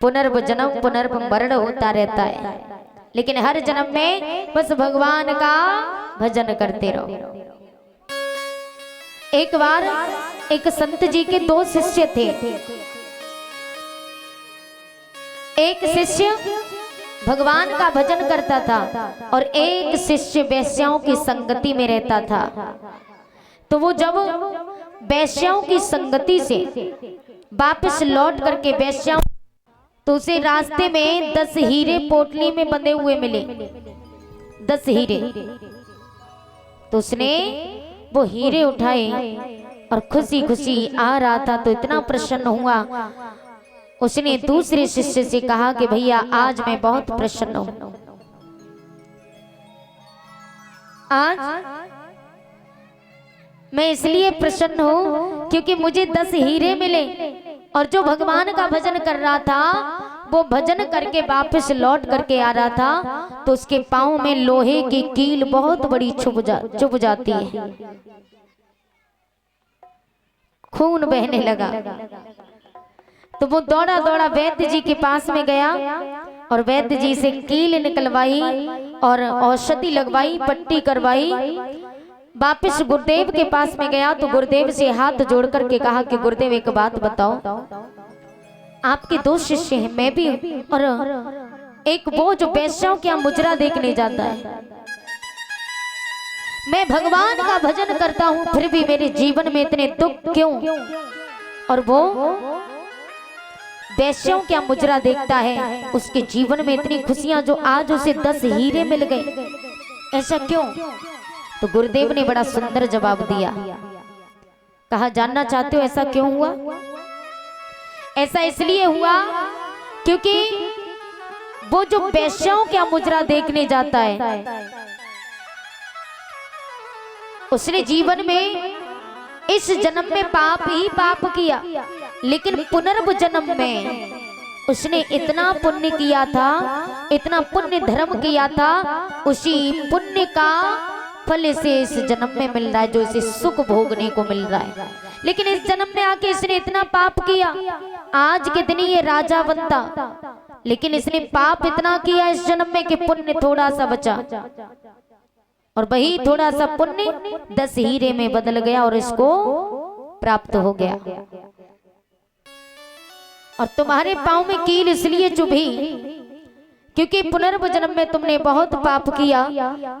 पुनर्जन्म पुनर्मरण होता रहता है, लेकिन हर जन्म में बस भगवान का भजन करते रहो। एक बार एक संत जी के दो शिष्य थे। एक शिष्य भगवान का भजन करता था और एक शिष्य वेश्याओं की संगति में रहता था। तो वो जब वेश्याओं की संगति से वापस लौट करके वेश्याओं, तो उसे रास्ते में 10 हीरे पोटली में बंधे हुए मिले, 10 हीरे। तो उसने वो हीरे उठाए और खुशी खुशी आ रहा था, तो इतना प्रसन्न हुआ। उसने दूसरे शिष्य से कहा कि भैया आज मैं बहुत प्रसन्न हूं, आज मैं इसलिए प्रसन्न हूं क्योंकि मुझे 10 हीरे मिले, और जो भगवान का भजन कर रहा था वो भजन करके वापस लौट करके आ रहा था, तो उसके पांव में लोहे की कील बहुत बड़ी चुभ जाती है, खून बहने लगा। तो वो दौड़ा दौड़ा वैद्य जी के पास में गया और वैद्य जी से कील निकलवाई और औषधि लगवाई, पट्टी करवाई। वापस गुरुदेव के पास में गया तो गुरुदेव से हाथ जोड़ करके कहा कि गुरुदेव एक बात बताओ, आपके 2 शिष्य हैं, मैं भी, और एक वो जो वेश्याओं क्या मुजरा देखने जाता है। मैं भगवान का भजन करता हूं फिर भी मेरे जीवन में इतने दुख क्यों, और वो वेश्याओं क्या मुजरा देखता है, उसके जीवन में इतनी खुशियां जो आज उसे 10 हीरे मिल गए, ऐसा क्यों। तो गुरुदेव ने बड़ा सुंदर जवाब दिया, कहा जानना चाहते हो ऐसा क्यों हुआ। ऐसा इसलिए हुआ क्योंकि वो जो वेश्याओं क्या मुजरा देखने जाता है, उसने जीवन में इस जन्म में पाप ही पाप किया, लेकिन पुनर्जन्म में उसने इतना पुण्य किया था, इतना पुण्य धर्म किया था, उसी पुण्य का फल से इस जन्म में मिल रहा है, जो इसे सुख भोगने को मिल रहा है। लेकिन इस जन्म में आके इसने इतना पाप किया, आज के दिन ये राजा बनता, लेकिन इसने पाप इतना किया इस जन्म में कि पुण्य थोड़ा सा बचा, और वही थोड़ा सा पुण्य 10 हीरे में बदल गया और इसको प्राप्त हो गया। और तुम्हारे पांव में कील इसलिए चुभी क्योंकि पुनर्जन्म में तुमने बहुत पाप किया,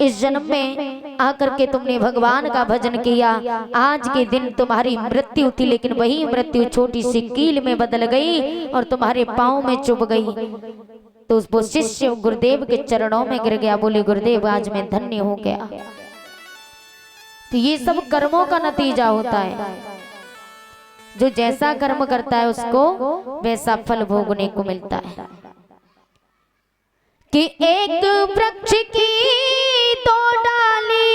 इस जन्म में आकर के तुमने भगवान का भजन किया। आज के दिन तुम्हारी मृत्यु थी, लेकिन वही मृत्यु छोटी सी कील में बदल गई और तुम्हारे पांव में चुभ गई। तो वो शिष्य गुरुदेव के चरणों में गिर गया, बोले गुरुदेव आज मैं धन्य हो गया। तो ये सब कर्मों का नतीजा होता है, जो जैसा कर्म करता है उसको वैसा फल भोगने को मिलता है। कि एक वृक्ष की 2 डाली,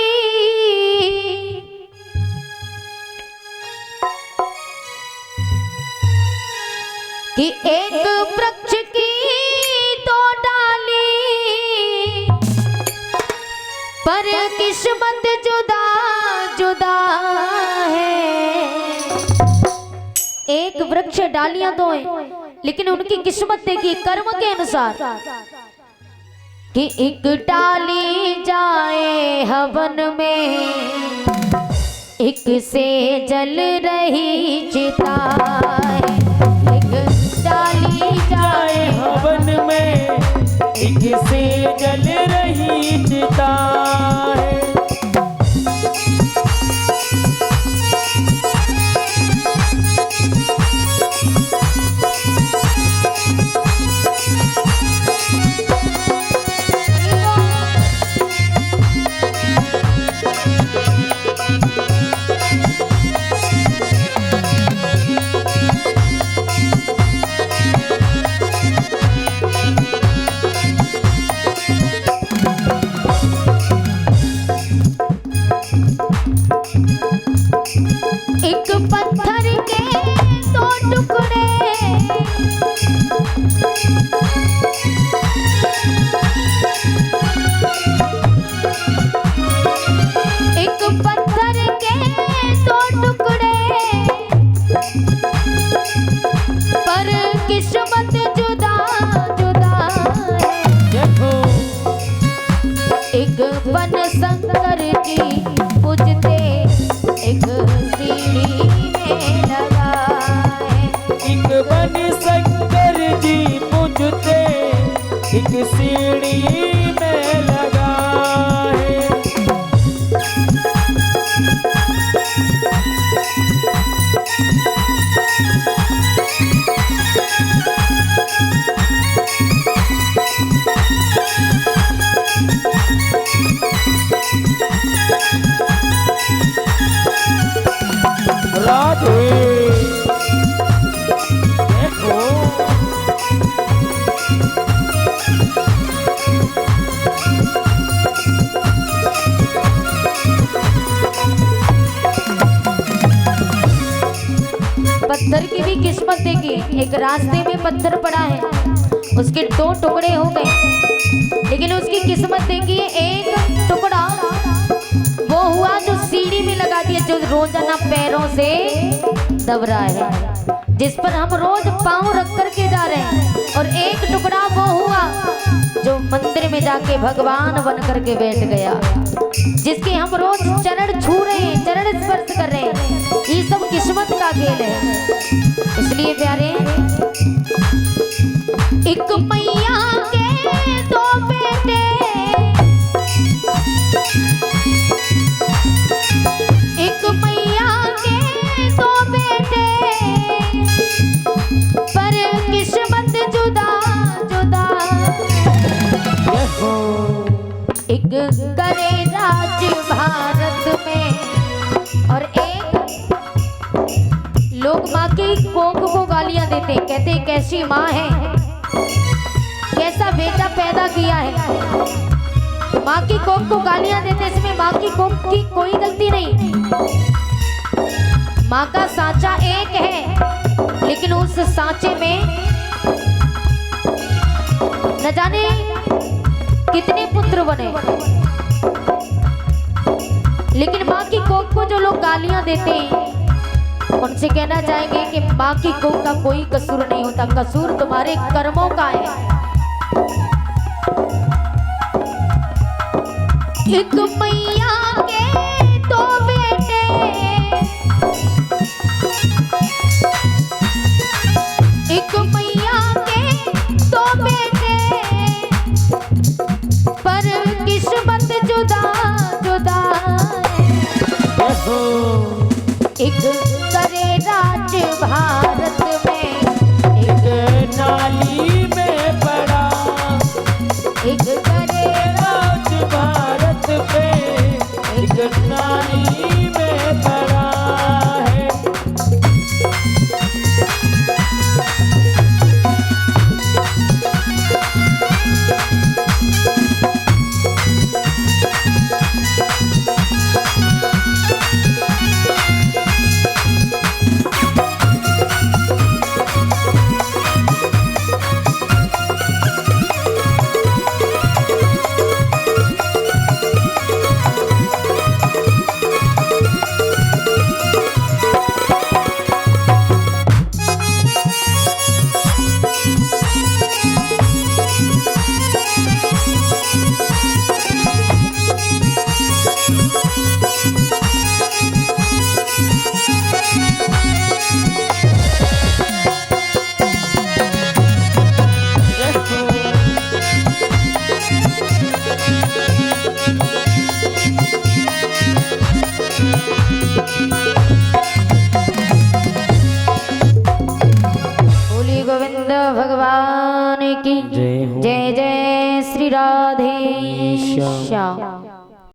कि एक वृक्ष की 2 डाली, पर किस्मत जुदा जुदा है। एक वृक्ष डालियां 2 हैं, लेकिन उनकी किस्मत देखिए कर्म के अनुसार, कि एक डाली जाए हवन में, एक से जल रही चिता है। एक डाली जाए हवन में, एक से जल रही चिता है। एक पत्थर के 2 टुकड़े, एक पत्थर के 2 टुकड़े, पर किस्मत जुदा बन शंकर जी मुझते एक सीढ़ी में लगा है। राधे देखो पत्थर की भी किस्मत देखी। एक रास्ते में पत्थर पड़ा है, उसके 2 टुकड़े हो गए, लेकिन उसकी किस्मत देखिए एक टुकड़ा वो हुआ जो सीढ़ी में लगा दिया, जो रोजाना पैरों से दब रहा है, जिस पर हम रोज पांव रख करके जा रहे हैं। और एक टुकड़ा वो हुआ जो मंदिर में जाके भगवान बन करके बैठ गया, जिसके हम रोज चरण छू रहे हैं, चरण स्पर्श कर रहे हैं। ये सब किस्मत का खेल है। इसलिए प्यारे, एक मैया के 2 बेटे, एक मैया के 2 बेटे, पर किस्मत जुदा जुदा। एक करे राज भारत में, और एक लोग माँ की कोख को गालियां देते, कहते कैसी माँ है, कैसा बेटा पैदा किया है। माँ की कोख को गालियां देते, इसमें माँ की कोख की कोई गलती नहीं। माँ का सांचा एक है, लेकिन उस सांचे में न जाने कितने पुत्र बने। लेकिन माँ की कोख को जो लोग गालियां देते हैं, उनसे कहना चाहेंगे कि माँ की कोख का कोई कसूर नहीं होता, कसूर तुम्हारे कर्मों का है। एक मैया के 2 बेटे, एक मैया के 2 बेटे, पर किस्मत जुदा जुदा। एक करे राज भारत में, एक नाली में पड़ा, एक करे राज भारत पे एक नाली में पड़ा है। भगवान की जय हो। जय जय श्री राधे श्याम।